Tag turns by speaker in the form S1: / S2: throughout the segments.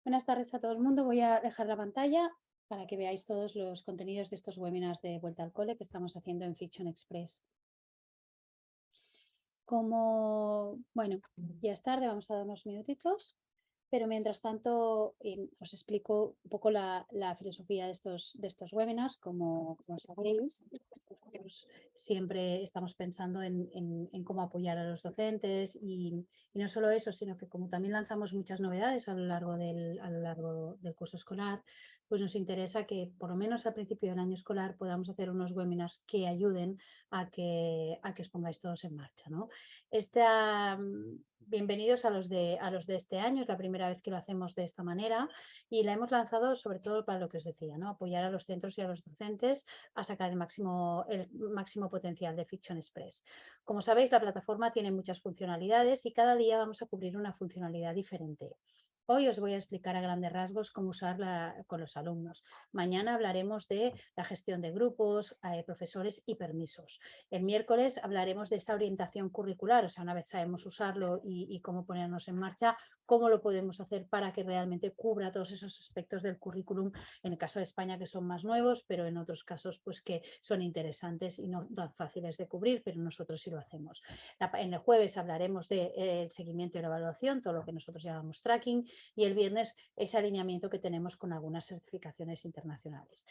S1: Buenas tardes a todo el mundo. Voy a dejar la pantalla para que veáis todos los contenidos de estos webinars de Vuelta al Cole que estamos haciendo en Fiction Express. Bueno, ya es tarde, vamos a dar unos minutitos, pero mientras tanto os explico un poco la filosofía de estos webinars. Como sabéis, nosotros siempre estamos pensando en cómo apoyar a los docentes y no solo eso, sino que como también lanzamos muchas novedades a lo largo del curso escolar, pues nos interesa que por lo menos al principio del año escolar podamos hacer unos webinars que ayuden a que os pongáis todos en marcha, ¿no? Bienvenidos a los de este año, es la primera vez que lo hacemos de esta manera y la hemos lanzado sobre todo para lo que os decía, ¿no? Apoyar a los centros y a los docentes a sacar el máximo potencial de Fiction Express. Como sabéis, la plataforma tiene muchas funcionalidades y cada día vamos a cubrir una funcionalidad diferente. Hoy os voy a explicar a grandes rasgos cómo usarla con los alumnos. Mañana hablaremos de la gestión de grupos, profesores y permisos. El miércoles hablaremos de esa orientación curricular, o sea, una vez sabemos usarlo y cómo ponernos en marcha, cómo lo podemos hacer para que realmente cubra todos esos aspectos del currículum, en el caso de España que son más nuevos, pero en otros casos pues que son interesantes y no tan fáciles de cubrir, pero nosotros sí lo hacemos. En el jueves hablaremos del seguimiento y la evaluación, todo lo que nosotros llamamos tracking, y el viernes ese alineamiento que tenemos con algunas certificaciones internacionales.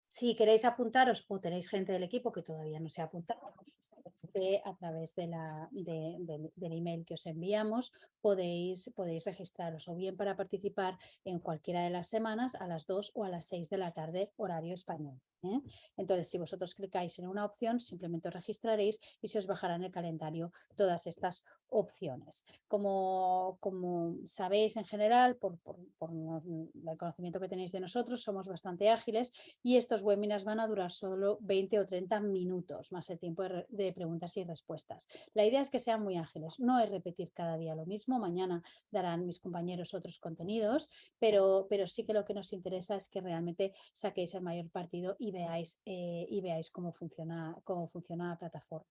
S1: Si queréis apuntaros o tenéis gente del equipo que todavía no se ha apuntado, a través del email que os enviamos podéis registraros o bien para participar en cualquiera de las semanas a las 2 o a las 6 de la tarde, horario español. Entonces, si vosotros clicáis en una opción, simplemente os registraréis y se os bajará en el calendario todas estas opciones. Como sabéis en general, por el conocimiento que tenéis de nosotros, somos bastante ágiles y estos webinars van a durar solo 20 o 30 minutos, más el tiempo de preguntas y respuestas. La idea es que sean muy ágiles, no es repetir cada día lo mismo. Mañana darán mis compañeros otros contenidos, pero sí que lo que nos interesa es que realmente saquéis el mayor partido y veáis cómo funciona la plataforma.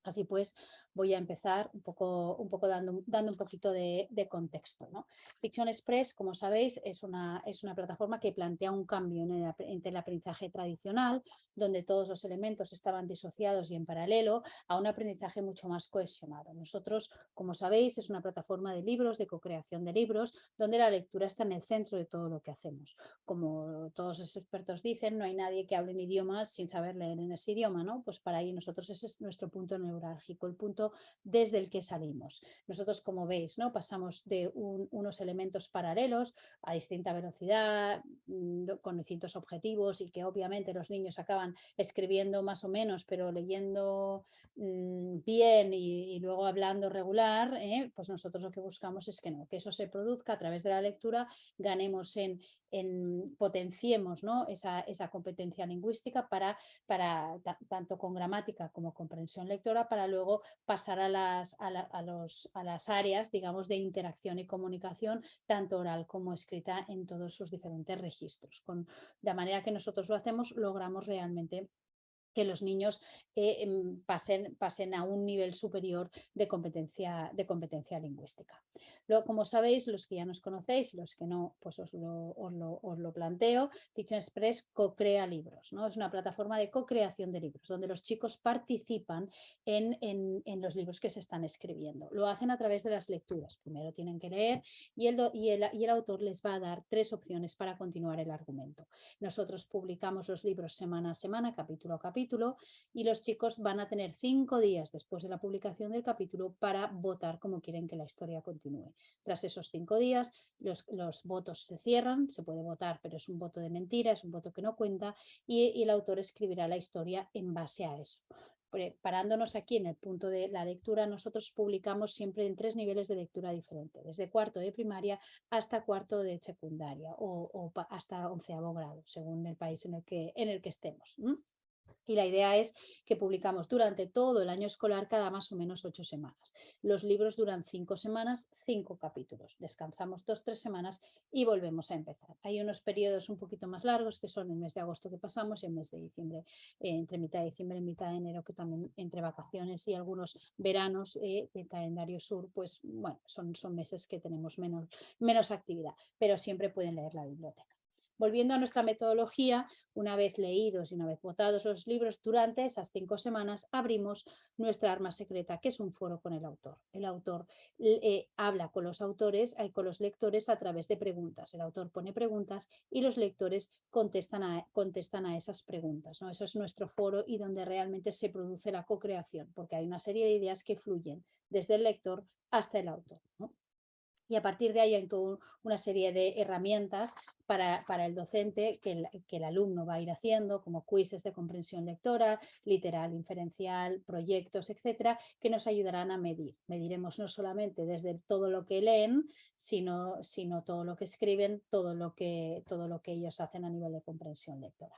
S1: Así pues, voy a empezar un poco dando un poquito de contexto, ¿no? Fiction Express, como sabéis, es una plataforma que plantea un cambio entre el aprendizaje tradicional, donde todos los elementos estaban disociados y en paralelo, a un aprendizaje mucho más cohesionado. Nosotros, como sabéis, es una plataforma de libros, de co-creación de libros, donde la lectura está en el centro de todo lo que hacemos. Como todos los expertos dicen, no hay nadie que hable un idioma sin saber leer en ese idioma, ¿no? Pues para ahí nosotros ese es nuestro punto neurálgico, el punto desde el que salimos. Nosotros, como veis, ¿no? Pasamos de unos elementos paralelos a distinta velocidad, con distintos objetivos y que obviamente los niños acaban escribiendo más o menos, pero leyendo bien y luego hablando regular, pues nosotros lo que buscamos es que no, que eso se produzca a través de la lectura, ganemos potenciemos, ¿no? esa competencia lingüística para tanto con gramática como comprensión lectora, para luego pasar a las áreas, digamos, de interacción y comunicación, tanto oral como escrita, en todos sus diferentes registros. De manera que nosotros lo hacemos, logramos realmente que los niños pasen a un nivel superior de competencia lingüística. Luego, como sabéis, los que ya nos conocéis y los que no, pues os lo planteo. Fiction Express co-crea libros, ¿no? Es una plataforma de co-creación de libros, donde los chicos participan en los libros que se están escribiendo. Lo hacen a través de las lecturas. Primero tienen que leer y el autor les va a dar 3 opciones para continuar el argumento. Nosotros publicamos los libros semana a semana, capítulo a capítulo, y los chicos van a tener 5 días después de la publicación del capítulo para votar cómo quieren que la historia continúe. Tras esos 5 días, los votos se cierran, se puede votar, pero es un voto de mentira, es un voto que no cuenta, y el autor escribirá la historia en base a eso. Parándonos aquí en el punto de la lectura, nosotros publicamos siempre en 3 niveles de lectura diferentes, desde cuarto de primaria hasta cuarto de secundaria o hasta 11º grado, según el país en el que estemos. Y la idea es que publicamos durante todo el año escolar cada más o menos 8 semanas. Los libros duran 5 semanas, 5 capítulos. Descansamos 2, 3 semanas y volvemos a empezar. Hay unos periodos un poquito más largos que son el mes de agosto que pasamos y el mes de diciembre, entre mitad de diciembre y mitad de enero, que también entre vacaciones y algunos veranos del calendario sur, pues bueno, son meses que tenemos menos actividad, pero siempre pueden leer la biblioteca. Volviendo a nuestra metodología, una vez leídos y una vez votados los libros, durante esas 5 semanas abrimos nuestra arma secreta, que es un foro con el autor. El autor habla con los autores, con los lectores a través de preguntas. El autor pone preguntas y los lectores contestan a esas preguntas, ¿no? Eso es nuestro foro y donde realmente se produce la co-creación, porque hay una serie de ideas que fluyen desde el lector hasta el autor, ¿no? Y a partir de ahí hay toda una serie de herramientas para el docente que el alumno va a ir haciendo, como quizzes de comprensión lectora, literal, inferencial, proyectos, etcétera, que nos ayudarán a medir. Mediremos no solamente desde todo lo que leen, sino todo lo que escriben, todo lo que ellos hacen a nivel de comprensión lectora.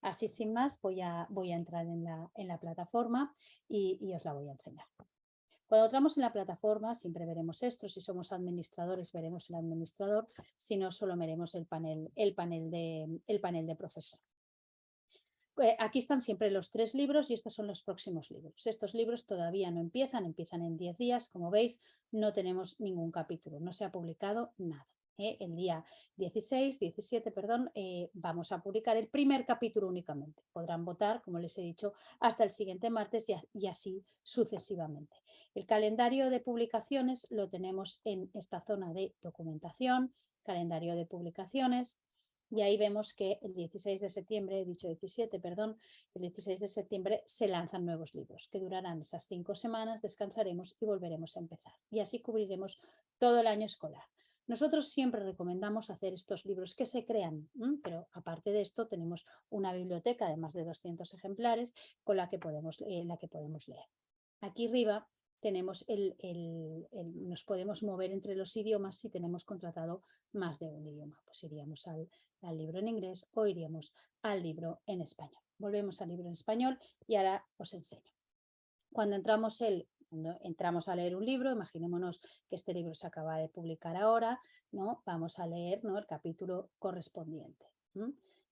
S1: Así, sin más, voy a entrar en la plataforma y os la voy a enseñar. Cuando entramos en la plataforma siempre veremos esto, si somos administradores veremos el administrador, si no solo veremos el panel de profesor. Aquí están siempre los 3 libros y estos son los próximos libros. Estos libros todavía no empiezan en 10 días. Como veis, no tenemos ningún capítulo, no se ha publicado nada. El día 17, vamos a publicar el primer capítulo únicamente. Podrán votar, como les he dicho, hasta el siguiente martes y así sucesivamente. El calendario de publicaciones lo tenemos en esta zona de documentación, calendario de publicaciones, y ahí vemos que el 16 de septiembre, he dicho 17, perdón, el 16 de septiembre se lanzan nuevos libros que durarán esas 5 semanas, descansaremos y volveremos a empezar. Y así cubriremos todo el año escolar. Nosotros siempre recomendamos hacer estos libros que se crean, pero aparte de esto tenemos una biblioteca de más de 200 ejemplares con la que podemos leer. Aquí arriba tenemos nos podemos mover entre los idiomas si tenemos contratado más de un idioma. Pues iríamos al libro en inglés o iríamos al libro en español. Volvemos al libro en español y ahora os enseño. Cuando entramos a leer un libro, imaginémonos que este libro se acaba de publicar ahora, ¿no? Vamos a leer, ¿no?, el capítulo correspondiente.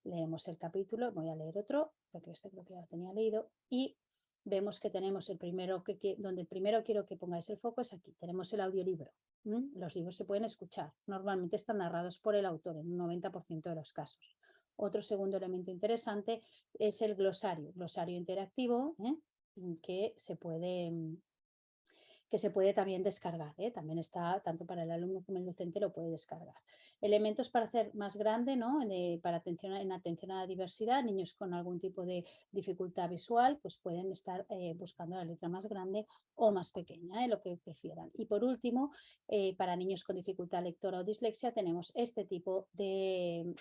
S1: Leemos el capítulo, voy a leer otro, porque este creo que ya lo tenía leído, y vemos que tenemos donde primero quiero que pongáis el foco es aquí, tenemos el audiolibro. Los libros se pueden escuchar, normalmente están narrados por el autor en un 90% de los casos. Otro segundo elemento interesante es el glosario interactivo, que se puede también descargar, también está tanto para el alumno como el docente lo puede descargar. Elementos para hacer más grande, ¿no?, para atención a la diversidad, niños con algún tipo de dificultad visual, pues pueden estar buscando la letra más grande o más pequeña, lo que prefieran. Y por último, para niños con dificultad lectora o dislexia tenemos este tipo de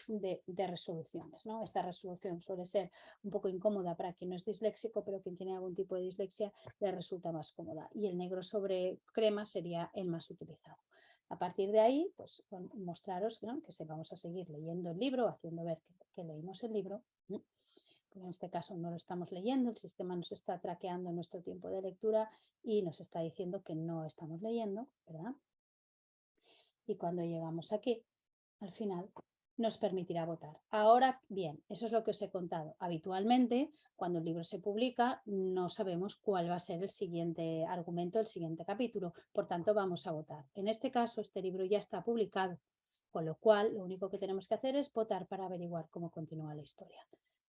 S1: resoluciones, ¿no? Esta resolución suele ser un poco incómoda para quien no es disléxico, pero quien tiene algún tipo de dislexia le resulta más cómoda. Y el negro sobre crema sería el más utilizado. A partir de ahí, pues mostraros, ¿no?, que vamos a seguir leyendo el libro, haciendo ver que leímos el libro. En este caso no lo estamos leyendo, el sistema nos está traqueando nuestro tiempo de lectura y nos está diciendo que no estamos leyendo, ¿verdad? Y cuando llegamos aquí, al final, nos permitirá votar. Ahora bien, eso es lo que os he contado. Habitualmente, cuando el libro se publica, no sabemos cuál va a ser el siguiente argumento, el siguiente capítulo. Por tanto, vamos a votar. En este caso, este libro ya está publicado, con lo cual lo único que tenemos que hacer es votar para averiguar cómo continúa la historia.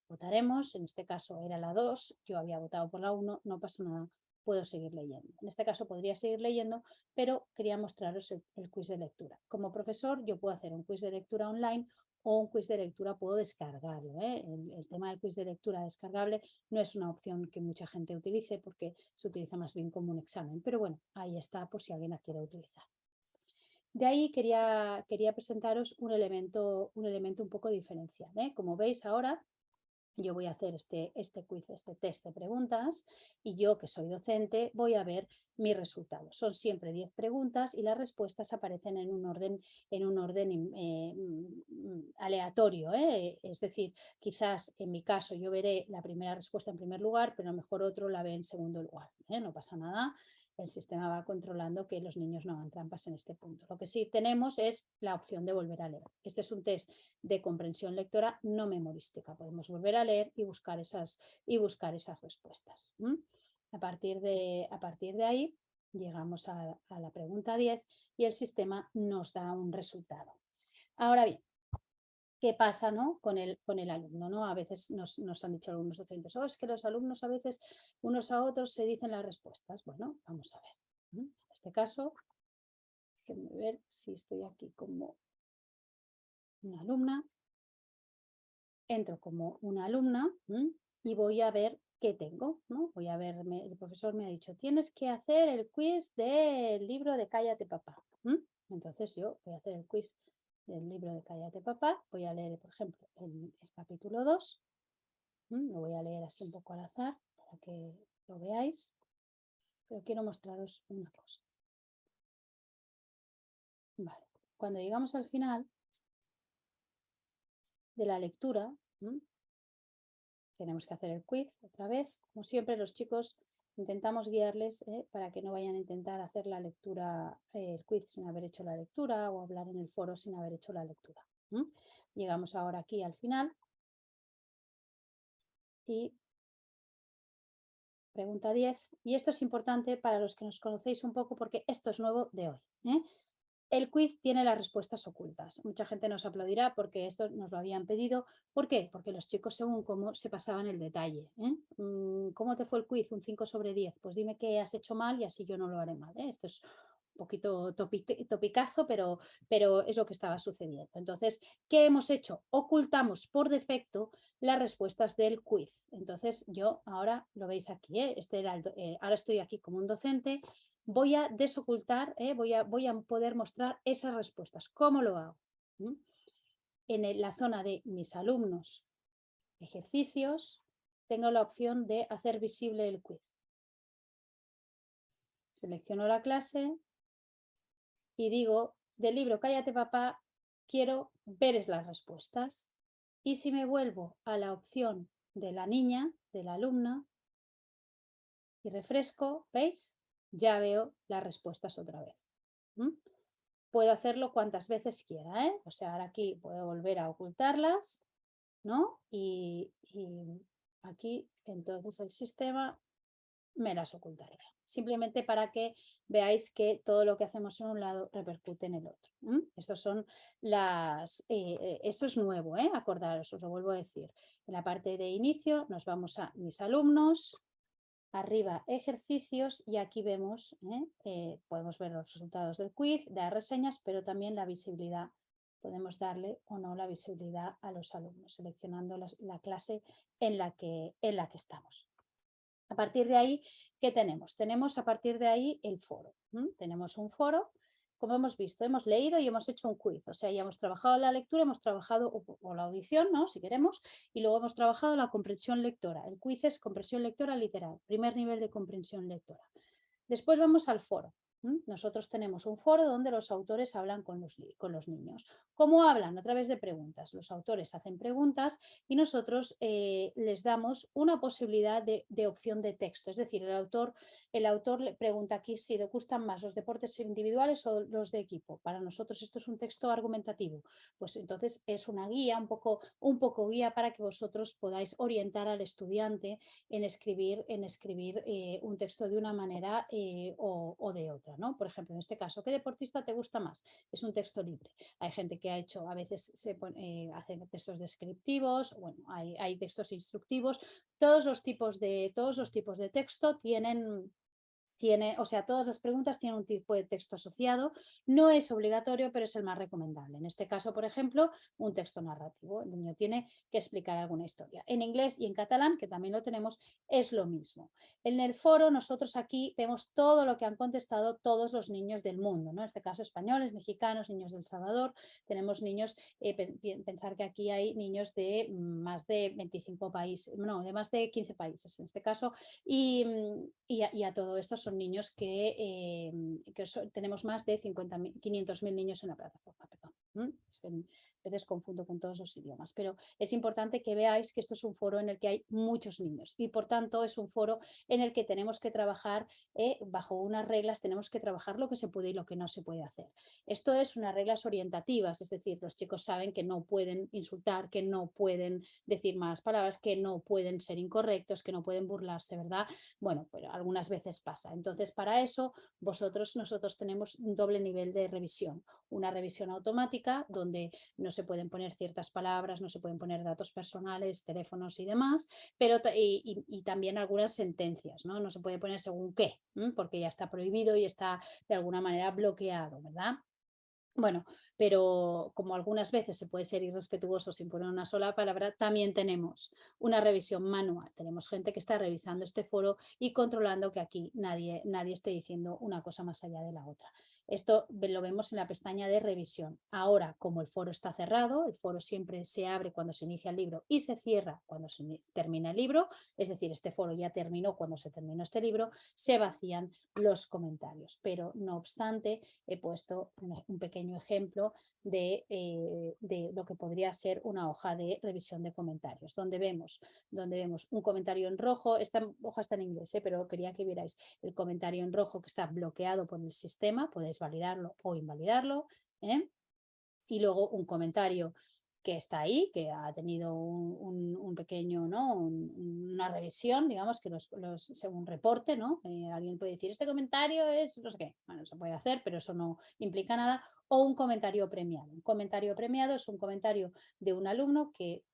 S1: Votaremos, en este caso era la 2, yo había votado por la 1, no pasa nada, puedo seguir leyendo. En este caso podría seguir leyendo, pero quería mostraros el quiz de lectura. Como profesor yo puedo hacer un quiz de lectura online o un quiz de lectura puedo descargarlo. El tema del quiz de lectura descargable no es una opción que mucha gente utilice porque se utiliza más bien como un examen, pero bueno, ahí está por si alguien la quiere utilizar. De ahí quería presentaros un elemento un poco diferencial. Como veis ahora, yo voy a hacer este quiz, este test de preguntas, y yo, que soy docente, voy a ver mis resultados. Son siempre 10 preguntas y las respuestas aparecen en un orden aleatorio. Es decir, quizás en mi caso yo veré la primera respuesta en primer lugar, pero a lo mejor otro la ve en segundo lugar. No pasa nada. El sistema va controlando que los niños no hagan trampas en este punto. Lo que sí tenemos es la opción de volver a leer. Este es un test de comprensión lectora no memorística. Podemos volver a leer y buscar esas respuestas. A partir de ahí llegamos a la pregunta 10 y el sistema nos da un resultado. Ahora bien, ¿qué pasa, ¿no? con el alumno? ¿No? A veces nos han dicho algunos docentes, es que los alumnos a veces unos a otros se dicen las respuestas. Bueno, vamos a ver. En este caso, déjenme ver si estoy aquí como una alumna. Entro como una alumna y voy a ver qué tengo, ¿no? Voy a ver, el profesor me ha dicho, tienes que hacer el quiz del libro de Cállate Papá. Entonces yo voy a hacer el quiz del libro de Cállate Papá, voy a leer, por ejemplo, el capítulo 2, lo voy a leer así un poco al azar para que lo veáis, pero quiero mostraros una cosa. Vale, cuando llegamos al final de la lectura, tenemos que hacer el quiz otra vez. Como siempre, los chicos intentamos guiarles para que no vayan a intentar hacer la lectura, el quiz sin haber hecho la lectura o hablar en el foro sin haber hecho la lectura. Llegamos ahora aquí al final y pregunta 10. Y esto es importante para los que nos conocéis un poco porque esto es nuevo de hoy. El quiz tiene las respuestas ocultas. Mucha gente nos aplaudirá porque esto nos lo habían pedido. ¿Por qué? Porque los chicos según cómo se pasaban el detalle. ¿Cómo te fue el quiz? Un 5 sobre 10. Pues dime qué has hecho mal y así yo no lo haré mal. Esto es un poquito topicazo, pero es lo que estaba sucediendo. Entonces, ¿qué hemos hecho? Ocultamos por defecto las respuestas del quiz. Entonces, yo ahora lo veis aquí. Ahora estoy aquí como un docente. Voy a desocultar, voy a poder mostrar esas respuestas. ¿Cómo lo hago? En la zona de mis alumnos, ejercicios, tengo la opción de hacer visible el quiz. Selecciono la clase y digo, del libro Cállate Papá, quiero ver las respuestas. Y si me vuelvo a la opción de la niña, de la alumna, y refresco, ¿veis? Ya veo las respuestas otra vez. Puedo hacerlo cuantas veces quiera, O sea, ahora aquí puedo volver a ocultarlas, ¿no? Y aquí entonces el sistema me las ocultaría. Simplemente para que veáis que todo lo que hacemos en un lado repercute en el otro. Estos son eso es nuevo, acordaros, os lo vuelvo a decir. En la parte de inicio nos vamos a mis alumnos, arriba ejercicios y aquí vemos, podemos ver los resultados del quiz, dar reseñas, pero también la visibilidad. Podemos darle o no la visibilidad a los alumnos, seleccionando la clase en la que estamos. A partir de ahí, ¿qué tenemos? Tenemos a partir de ahí el foro. Tenemos un foro. Como hemos visto, hemos leído y hemos hecho un quiz, o sea, ya hemos trabajado la lectura, hemos trabajado o la audición, ¿no? Si queremos, y luego hemos trabajado la comprensión lectora. El quiz es comprensión lectora literal, primer nivel de comprensión lectora. Después vamos al foro. Nosotros tenemos un foro donde los autores hablan con los niños. ¿Cómo hablan? A través de preguntas. Los autores hacen preguntas y nosotros les damos una posibilidad de opción de texto. Es decir, el autor le pregunta aquí si le gustan más los deportes individuales o los de equipo. Para nosotros esto es un texto argumentativo. Pues entonces es una guía, un poco guía para que vosotros podáis orientar al estudiante en escribir un texto de una manera o de otra, ¿no? Por ejemplo, en este caso, ¿qué deportista te gusta más? Es un texto libre. Hay gente que ha hecho, a veces hacen textos descriptivos, bueno, hay textos instructivos. Todos los tipos de texto tienen tiene, o sea, todas las preguntas tienen un tipo de texto asociado, no es obligatorio, pero es el más recomendable. En este caso, por ejemplo, un texto narrativo. El niño tiene que explicar alguna historia. En inglés y en catalán, que también lo tenemos, es lo mismo. En el foro nosotros aquí vemos todo lo que han contestado todos los niños del mundo, ¿no? En este caso españoles, mexicanos, niños de El Salvador, tenemos niños, pensar que aquí hay niños de más de 25 países, no, de más de 15 países en este caso, y a todo esto son niños que tenemos más de 500.000 niños en la plataforma, perdón. Es que a veces confundo con todos los idiomas, pero es importante que veáis que esto es un foro en el que hay muchos niños y por tanto es un foro en el que tenemos que trabajar bajo unas reglas, tenemos que trabajar lo que se puede y lo que no se puede hacer. Esto es unas reglas orientativas, es decir, los chicos saben que no pueden insultar, que no pueden decir malas palabras, que no pueden ser incorrectos, que no pueden burlarse, ¿verdad? Bueno, pero algunas veces pasa. Entonces, para eso, nosotros tenemos un doble nivel de revisión. Una revisión automática donde no se pueden poner ciertas palabras, no se pueden poner datos personales, teléfonos y demás, pero y también algunas sentencias, ¿no? No se puede poner según qué, porque ya está prohibido y está de alguna manera bloqueado, ¿verdad? Bueno, pero como algunas veces se puede ser irrespetuoso sin poner una sola palabra, también tenemos una revisión manual. Tenemos gente que está revisando este foro y controlando que aquí nadie esté diciendo una cosa más allá de la otra. Esto lo vemos en la pestaña de revisión. Ahora, como el foro está cerrado, el foro siempre se abre cuando se inicia el libro y se cierra cuando se termina el libro, es decir, este foro ya terminó cuando se terminó este libro, se vacían los comentarios. Pero no obstante, he puesto un pequeño ejemplo de lo que podría ser una hoja de revisión de comentarios, donde vemos un comentario en rojo. Esta hoja está en inglés, pero quería que vierais el comentario en rojo que está bloqueado por el sistema, podéis validarlo o invalidarlo, ¿eh? Y luego un comentario que está ahí, que ha tenido un pequeño, ¿no? Una revisión, digamos, que según reporte, ¿no? Alguien puede decir, este comentario es, no sé qué, bueno, se puede hacer, pero eso no implica nada, o un comentario premiado. Un comentario premiado es un comentario de un alumno que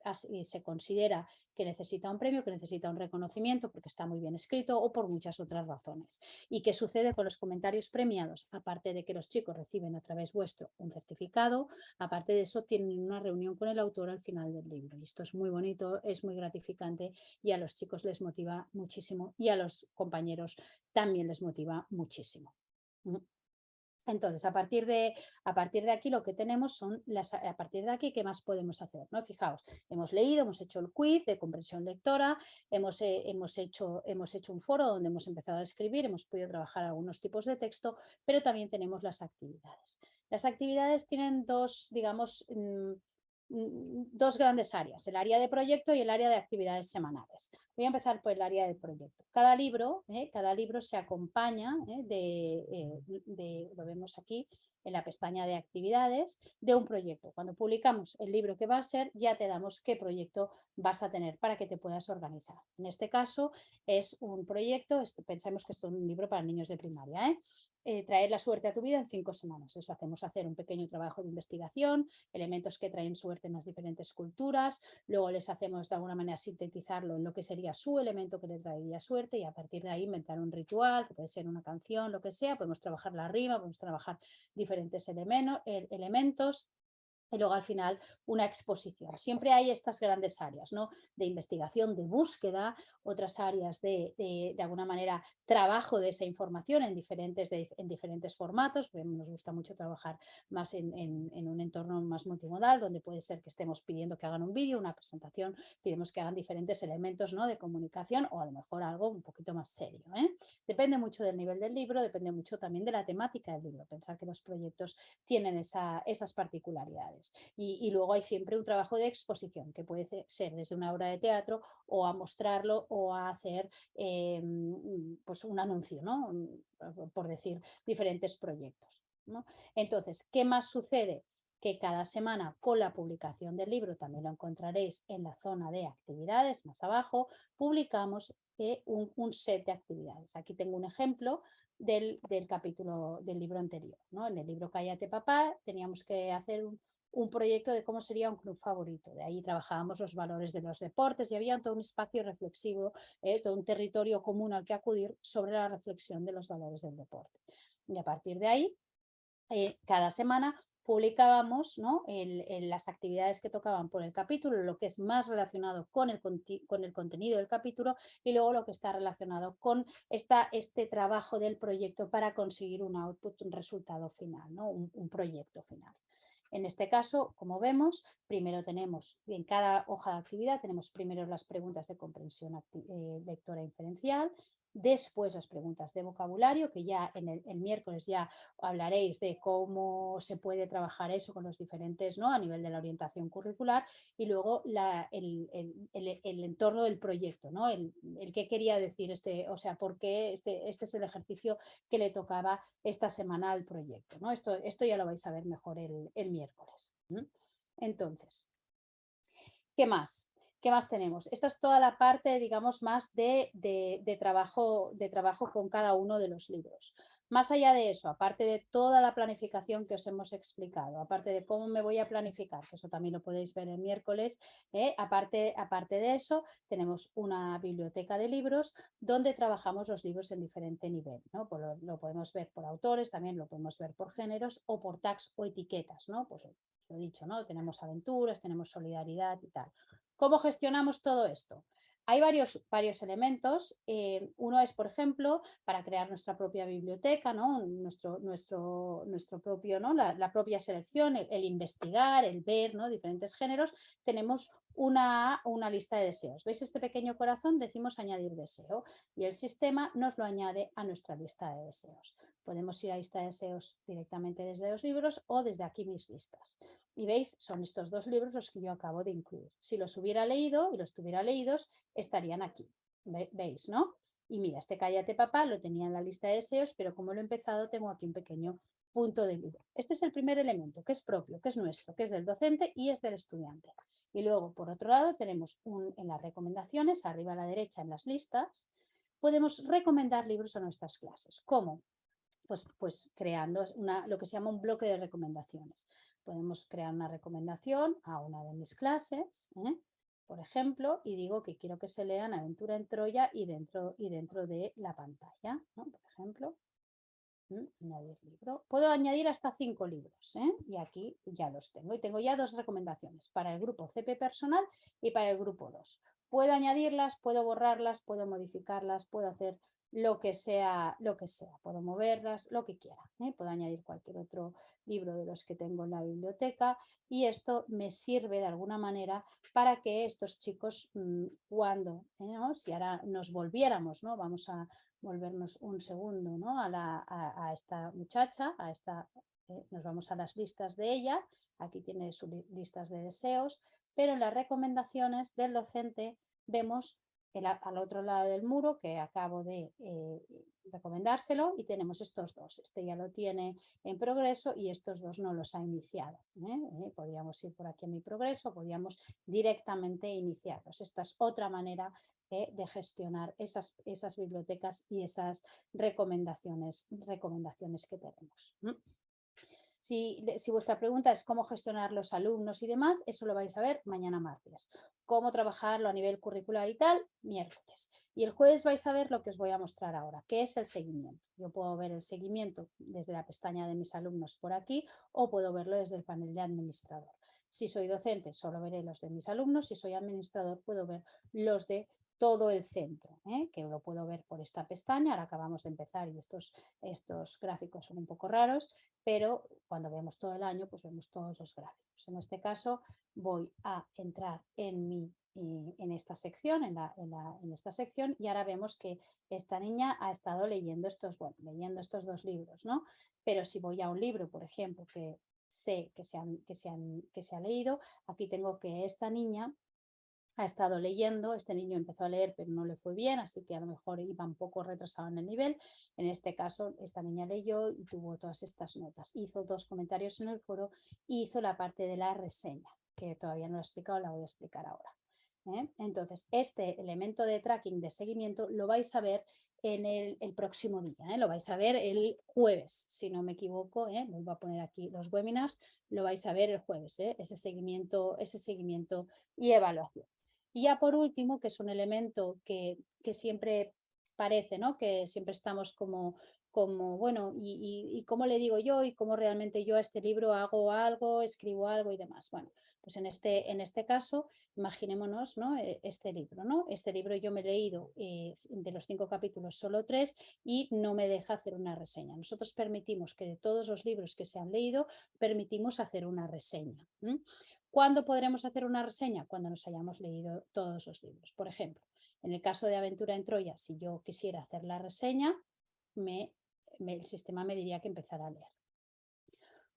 S1: se considera que necesita un premio, que necesita un reconocimiento porque está muy bien escrito o por muchas otras razones. ¿Y qué sucede con los comentarios premiados? Aparte de que los chicos reciben a través vuestro un certificado, aparte de eso tienen una reunión con el autor al final del libro. Y esto es muy bonito, es muy gratificante y a los chicos les motiva muchísimo y a los compañeros también les motiva muchísimo. Entonces, a partir de aquí lo que tenemos son a partir de aquí, ¿qué más podemos hacer? ¿No? Fijaos, hemos leído, hemos hecho el quiz de comprensión lectora, hemos hecho un foro donde hemos empezado a escribir, hemos podido trabajar algunos tipos de texto, pero también tenemos las actividades. Las actividades tienen digamos, dos grandes áreas, el área de proyecto y el área de actividades semanales. Voy a empezar por el área del proyecto. Cada libro se acompaña lo vemos aquí en la pestaña de actividades, de un proyecto. Cuando publicamos el libro que va a ser, ya te damos qué proyecto vas a tener para que te puedas organizar. En este caso es un proyecto, pensemos que esto es un libro para niños de primaria, traer la suerte a tu vida en 5 semanas. Les hacemos hacer un pequeño trabajo de investigación, elementos que traen suerte en las diferentes culturas, luego les hacemos de alguna manera sintetizarlo en lo que sería su elemento que le traería suerte y a partir de ahí inventar un ritual, que puede ser una canción, lo que sea, podemos trabajar la rima, podemos trabajar diferentes elementos. Y luego al final una exposición. Siempre hay estas grandes áreas, ¿no? De investigación, de búsqueda, otras áreas de alguna manera trabajo de esa información en diferentes formatos, porque nos gusta mucho trabajar más en un entorno más multimodal, donde puede ser que estemos pidiendo que hagan un vídeo, una presentación, pidemos que hagan diferentes elementos, ¿no? De comunicación o a lo mejor algo un poquito más serio, ¿eh? Depende mucho del nivel del libro, depende mucho también de la temática del libro. Pensar que los proyectos tienen esas particularidades. Y luego hay siempre un trabajo de exposición, que puede ser desde una obra de teatro o a mostrarlo o a hacer pues un anuncio, ¿no? Por decir diferentes proyectos, ¿no? Entonces, ¿qué más sucede? Que cada semana con la publicación del libro, también lo encontraréis en la zona de actividades, más abajo, publicamos un set de actividades. Aquí tengo un ejemplo del capítulo del libro anterior, ¿no? En el libro Cállate papá teníamos que hacer un proyecto de cómo sería un club favorito. De ahí trabajábamos los valores de los deportes y había todo un espacio reflexivo, todo un territorio común al que acudir sobre la reflexión de los valores del deporte. Y a partir de ahí, cada semana publicábamos, ¿no?, las actividades que tocaban por el capítulo, lo que es más relacionado con el contenido del capítulo y luego lo que está relacionado con este trabajo del proyecto para conseguir un output, un resultado final, ¿no?, un proyecto final. En este caso, como vemos, primero tenemos, en cada hoja de actividad, tenemos primero las preguntas de comprensión lectora inferencial, después las preguntas de vocabulario, que ya el miércoles ya hablaréis de cómo se puede trabajar eso con los diferentes, ¿no?, a nivel de la orientación curricular, y luego el entorno del proyecto, ¿no?, el qué quería decir o sea, por qué este es el ejercicio que le tocaba esta semana al proyecto, ¿no? Esto ya lo vais a ver mejor el miércoles. Entonces, ¿qué más? ¿Qué más tenemos? Esta es toda la parte, digamos, más de trabajo con cada uno de los libros. Más allá de eso, aparte de toda la planificación que os hemos explicado, aparte de cómo me voy a planificar, que eso también lo podéis ver el miércoles, aparte de eso, tenemos una biblioteca de libros donde trabajamos los libros en diferente nivel, ¿no? Pues lo podemos ver por autores, también lo podemos ver por géneros o por tags o etiquetas, ¿no? Pues lo he dicho, ¿no? Tenemos aventuras, tenemos solidaridad y tal. ¿Cómo gestionamos todo esto? Hay varios elementos. Uno es, por ejemplo, para crear nuestra propia biblioteca, ¿no?, nuestro propio, ¿no?, la propia selección, el investigar, el ver, ¿no?, diferentes géneros. Tenemos una lista de deseos. ¿Veis este pequeño corazón? Decimos añadir deseo y el sistema nos lo añade a nuestra lista de deseos. Podemos ir a lista de deseos directamente desde los libros o desde aquí mis listas. Y veis, son estos dos libros los que yo acabo de incluir. Si los hubiera leído y los tuviera leídos, estarían aquí. ¿Veis, no? Y mira, este Cállate Papá lo tenía en la lista de deseos, pero como lo he empezado, tengo aquí un pequeño punto de libro. Este es el primer elemento, que es propio, que es nuestro, que es del docente y es del estudiante. Y luego, por otro lado, tenemos en las recomendaciones, arriba a la derecha en las listas, podemos recomendar libros a nuestras clases. ¿Cómo? Pues creando lo que se llama un bloque de recomendaciones. Podemos crear una recomendación a una de mis clases, por ejemplo, y digo que quiero que se lean Aventura en Troya y dentro de la pantalla, ¿no?, por ejemplo. Añadir libro. Puedo añadir hasta 5 libros, y aquí ya los tengo. Y tengo ya 2 recomendaciones para el grupo CP personal y para el grupo 2. Puedo añadirlas, puedo borrarlas, puedo modificarlas, puedo hacer lo que sea, puedo moverlas, lo que quiera. Puedo añadir cualquier otro libro de los que tengo en la biblioteca y esto me sirve de alguna manera para que estos chicos, cuando, ¿no?, si ahora nos volviéramos, ¿no?, vamos a volvernos un segundo, ¿no?, a esta muchacha, nos vamos a las listas de ella, aquí tiene sus listas de deseos, pero en las recomendaciones del docente vemos al otro lado del muro que acabo de recomendárselo y tenemos estos dos. Este ya lo tiene en progreso y estos dos no los ha iniciado. Podríamos ir por aquí a mi progreso, podríamos directamente iniciarlos. Esta es otra manera de gestionar esas bibliotecas y esas recomendaciones que tenemos. Si vuestra pregunta es cómo gestionar los alumnos y demás, eso lo vais a ver mañana martes. Cómo trabajarlo a nivel curricular y tal, miércoles. Y el jueves vais a ver lo que os voy a mostrar ahora, que es el seguimiento. Yo puedo ver el seguimiento desde la pestaña de mis alumnos por aquí o puedo verlo desde el panel de administrador. Si soy docente, solo veré los de mis alumnos. Si soy administrador, puedo ver los de todo el centro, que lo puedo ver por esta pestaña. Ahora acabamos de empezar y estos gráficos son un poco raros, pero cuando vemos todo el año, pues vemos todos los gráficos. En este caso voy a entrar en esta sección, en esta sección, y ahora vemos que esta niña ha estado leyendo estos dos libros, ¿no? Pero si voy a un libro, por ejemplo, que sé que se ha leído, aquí tengo que esta niña ha estado leyendo, este niño empezó a leer pero no le fue bien, así que a lo mejor iba un poco retrasado en el nivel. En este caso, esta niña leyó y tuvo todas estas notas. Hizo 2 comentarios en el foro y hizo la parte de la reseña, que todavía no lo he explicado, la voy a explicar ahora. Entonces, este elemento de tracking, de seguimiento, lo vais a ver el próximo día, lo vais a ver el jueves, si no me equivoco, vuelvo a poner aquí los webinars, lo vais a ver el jueves, ese seguimiento y evaluación. Y ya por último, que es un elemento que siempre parece, ¿no? Que siempre estamos como bueno, y cómo le digo yo y cómo realmente yo a este libro hago algo, escribo algo y demás. Bueno, pues en este caso, imaginémonos, ¿no? Este libro, ¿no? Este libro yo me he leído de los 5 capítulos solo 3 y no me deja hacer una reseña. Nosotros permitimos que de todos los libros que se han leído, permitimos hacer una reseña. ¿Cuándo podremos hacer una reseña? Cuando nos hayamos leído todos los libros. Por ejemplo, en el caso de Aventura en Troya, si yo quisiera hacer la reseña, el sistema me diría que empezara a leer.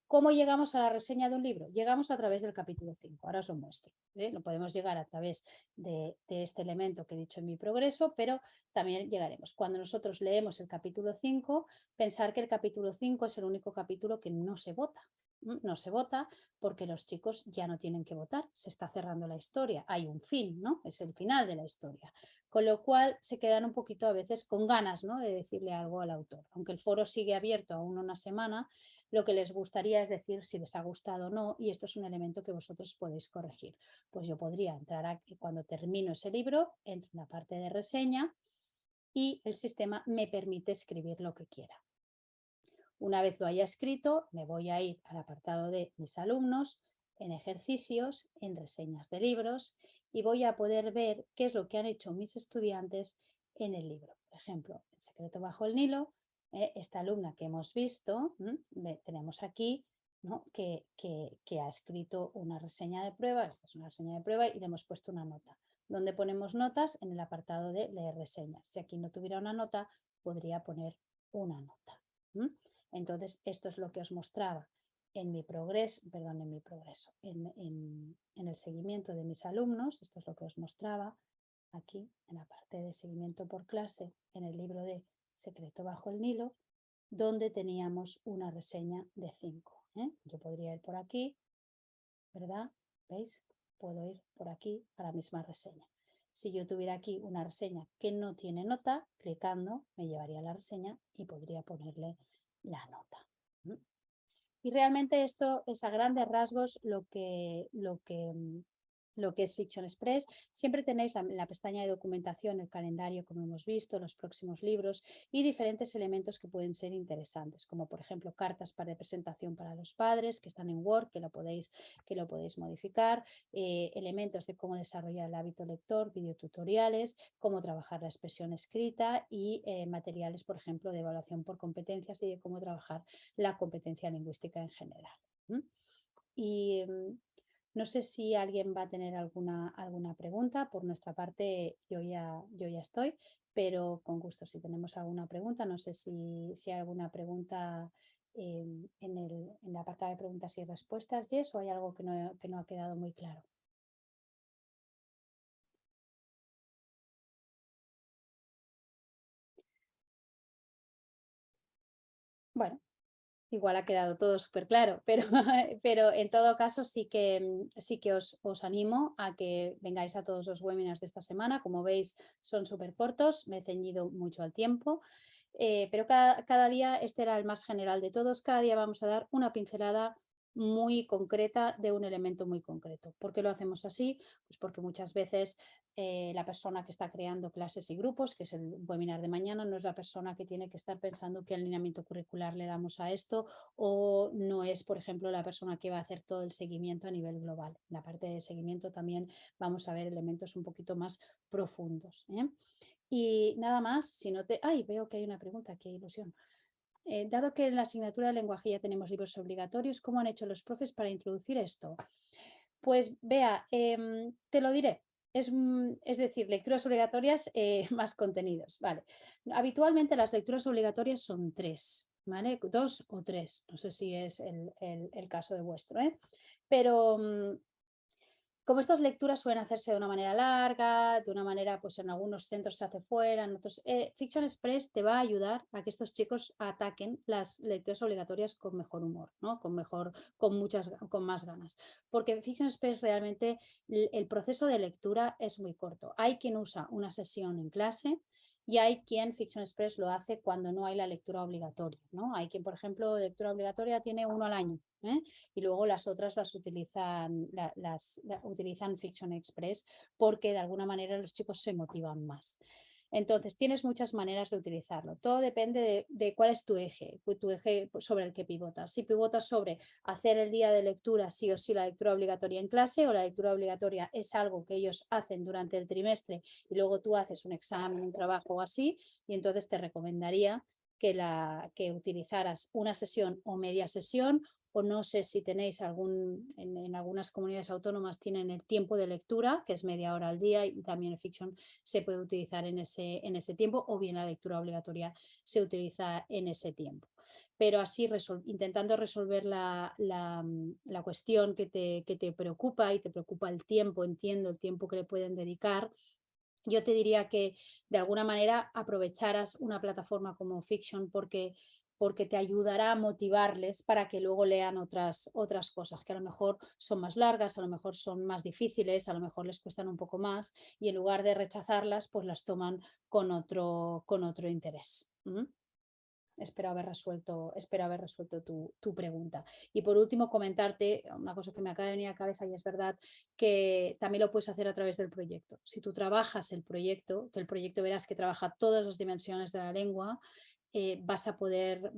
S1: ¿Cómo llegamos a la reseña de un libro? Llegamos a través del capítulo 5. Ahora os lo muestro. Lo podemos llegar a través de este elemento que he dicho en mi progreso, pero también llegaremos. Cuando nosotros leemos el capítulo 5, pensar que el capítulo 5 es el único capítulo que no se vota. No se vota porque los chicos ya no tienen que votar, se está cerrando la historia, hay un fin, ¿no? Es el final de la historia. Con lo cual se quedan un poquito a veces con ganas, ¿no? De decirle algo al autor. Aunque el foro sigue abierto aún una semana, lo que les gustaría es decir si les ha gustado o no, y esto es un elemento que vosotros podéis corregir. Pues yo podría entrar aquí cuando termino ese libro, entro en la parte de reseña y el sistema me permite escribir lo que quiera. Una vez lo haya escrito, me voy a ir al apartado de mis alumnos, en ejercicios, en reseñas de libros y voy a poder ver qué es lo que han hecho mis estudiantes en el libro. Por ejemplo, El secreto bajo el Nilo, esta alumna que hemos visto, tenemos aquí, ¿no? que ha escrito una reseña de prueba, esta es una reseña de prueba y le hemos puesto una nota. ¿Dónde ponemos notas? En el apartado de leer reseñas. Si aquí no tuviera una nota, podría poner una nota. Entonces, esto es lo que os mostraba en mi progreso, en el seguimiento de mis alumnos. Esto es lo que os mostraba aquí en la parte de seguimiento por clase, en el libro de Secreto bajo el Nilo, donde teníamos una reseña de 5. Yo podría ir por aquí, ¿verdad? ¿Veis? Puedo ir por aquí a la misma reseña. Si yo tuviera aquí una reseña que no tiene nota, clicando me llevaría a la reseña y podría ponerle la nota. Y realmente esto es a grandes rasgos lo que es Fiction Express. Siempre tenéis la pestaña de documentación, el calendario, como hemos visto, los próximos libros y diferentes elementos que pueden ser interesantes, como por ejemplo cartas para presentación para los padres que están en Word, que lo podéis modificar, elementos de cómo desarrollar el hábito lector, videotutoriales, cómo trabajar la expresión escrita y materiales, por ejemplo, de evaluación por competencias y de cómo trabajar la competencia lingüística en general. Y no sé si alguien va a tener alguna pregunta. Por nuestra parte, yo ya estoy, pero con gusto, si tenemos alguna pregunta, no sé si hay alguna pregunta en el apartado de preguntas y respuestas, Jess, o hay algo que no ha quedado muy claro. Bueno, igual ha quedado todo súper claro, pero en todo caso sí que os animo a que vengáis a todos los webinars de esta semana. Como veis, son súper cortos, me he ceñido mucho al tiempo, pero cada día, este era el más general de todos, cada día vamos a dar una pincelada muy concreta de un elemento muy concreto. ¿Por qué lo hacemos así? Pues porque muchas veces la persona que está creando clases y grupos, que es el webinar de mañana, no es la persona que tiene que estar pensando qué alineamiento curricular le damos a esto, o no es, por ejemplo, la persona que va a hacer todo el seguimiento a nivel global. En la parte de seguimiento también vamos a ver elementos un poquito más profundos. Y nada más, si no te... ¡Ay! Veo que hay una pregunta, qué ilusión. Dado que en la asignatura de lenguaje ya tenemos libros obligatorios, ¿cómo han hecho los profes para introducir esto? Pues vea, te lo diré. Es decir, lecturas obligatorias más contenidos. Vale. Habitualmente las lecturas obligatorias son 3, ¿vale? 2 o 3. No sé si es el caso de vuestro, pero como estas lecturas suelen hacerse de una manera larga, de una manera, pues en algunos centros se hace fuera, en otros... Fiction Express te va a ayudar a que estos chicos ataquen las lecturas obligatorias con mejor humor, ¿no? con más ganas. Porque Fiction Express realmente el proceso de lectura es muy corto. Hay quien usa una sesión en clase y hay quien Fiction Express lo hace cuando no hay la lectura obligatoria, ¿no? Hay quien, por ejemplo, lectura obligatoria tiene uno al año, ¿eh? Y luego las otras las utilizan, utilizan Fiction Express porque de alguna manera los chicos se motivan más. Entonces, tienes muchas maneras de utilizarlo. Todo depende de cuál es tu eje sobre el que pivotas. Si pivotas sobre hacer el día de lectura, sí o sí, la lectura obligatoria en clase, o la lectura obligatoria es algo que ellos hacen durante el trimestre y luego tú haces un examen, un trabajo o así, y entonces te recomendaría que utilizaras una sesión o media sesión, o no sé si tenéis en algunas comunidades autónomas tienen el tiempo de lectura, que es media hora al día, y también el fiction se puede utilizar en ese tiempo, o bien la lectura obligatoria se utiliza en ese tiempo. Pero así intentando resolver la cuestión que te preocupa, y te preocupa el tiempo, entiendo el tiempo que le pueden dedicar, yo te diría que de alguna manera aprovecharas una plataforma como Fiction porque te ayudará a motivarles para que luego lean otras cosas que a lo mejor son más largas, a lo mejor son más difíciles, a lo mejor les cuestan un poco más, y en lugar de rechazarlas, pues las toman con otro interés. Espero haber resuelto tu pregunta. Y por último, comentarte una cosa que me acaba de venir a la cabeza, y es verdad que también lo puedes hacer a través del proyecto. Si tú trabajas el proyecto, que el proyecto verás que trabaja todas las dimensiones de la lengua, vas a poder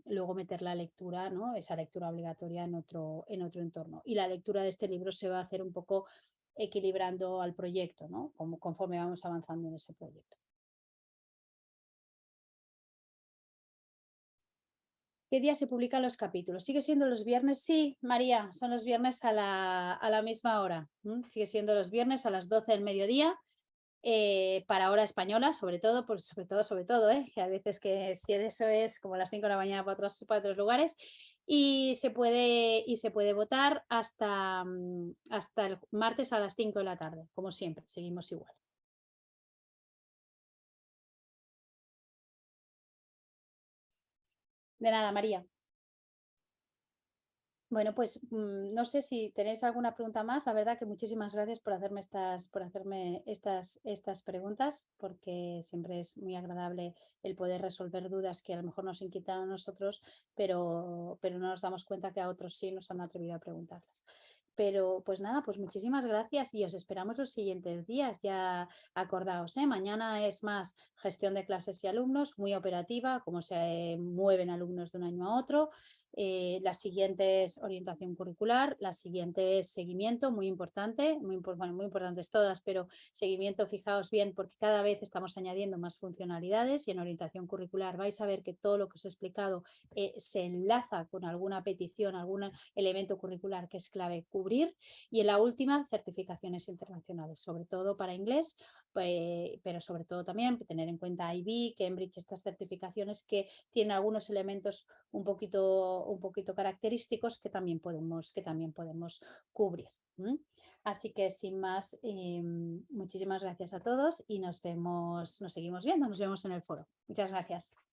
S1: luego meter la lectura, ¿no? Esa lectura obligatoria en otro entorno. Y la lectura de este libro se va a hacer un poco equilibrando al proyecto, ¿no? Conforme vamos avanzando en ese proyecto. ¿Qué día se publican los capítulos? ¿Sigue siendo los viernes? Sí, María, son los viernes a la misma hora. Sigue siendo los viernes a las 12 del mediodía, para hora española, sobre todo, que a veces que si eso es como las 5 de la mañana para otros lugares. Y se puede votar hasta el martes a las 5 de la tarde, como siempre, seguimos igual. De nada, María. Bueno, pues no sé si tenéis alguna pregunta más. La verdad que muchísimas gracias por hacerme estas preguntas, porque siempre es muy agradable el poder resolver dudas que a lo mejor nos inquietan a nosotros, pero no nos damos cuenta que a otros sí nos han atrevido a preguntarlas. Pero pues nada, pues muchísimas gracias, y os esperamos los siguientes días. Ya acordaos, mañana es más gestión de clases y alumnos, muy operativa, cómo se mueven alumnos de un año a otro. La siguiente es orientación curricular, la siguiente es seguimiento, muy importante, muy importantes todas, pero seguimiento, fijaos bien, porque cada vez estamos añadiendo más funcionalidades, y en orientación curricular vais a ver que todo lo que os he explicado se enlaza con alguna petición, algún elemento curricular que es clave cubrir. Y en la última, certificaciones internacionales, sobre todo para inglés, pero sobre todo también tener en cuenta IB, Cambridge, estas certificaciones que tienen algunos elementos un poquito característicos que también podemos cubrir. Así que sin más, muchísimas gracias a todos, y nos seguimos viendo, nos vemos en el foro. Muchas gracias.